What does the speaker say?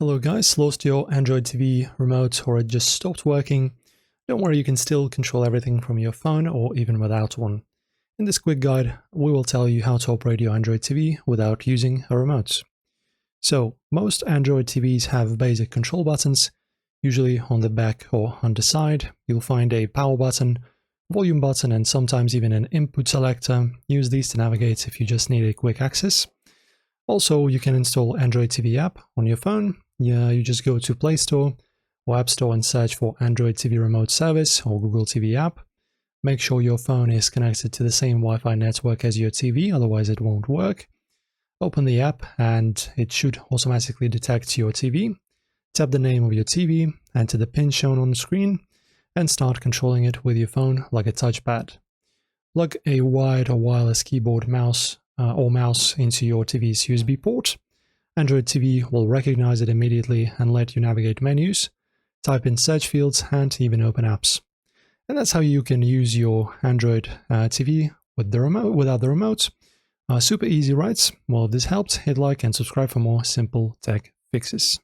Hello guys, lost your Android TV remote or it just stopped working? Don't worry, you can still control everything from your phone or even without one. In this quick guide, we will tell you how to operate your Android TV without using a remote. So, most Android TVs have basic control buttons. Usually on the back or on the side, you'll find a power button, volume button, and sometimes even an input selector. Use these to navigate if you just need a quick access. Also, you can install Android TV app on your phone. You just go to Play Store or App Store and search for Android TV Remote Service or Google TV app. Make sure your phone is connected to the same Wi-Fi network as your TV, otherwise it won't work. Open the app and it should automatically detect your TV. Tap the name of your TV, enter the pin shown on the screen, and start controlling it with your phone like a touchpad. Plug a wired or wireless keyboard mouse into your TV's USB port. Android TV will recognize it immediately and let you navigate menus, type in search fields, and even open apps. And that's how you can use your Android TV with the remote, without the remote. Super easy, right? Well, if this helped, hit like and subscribe for more simple tech fixes.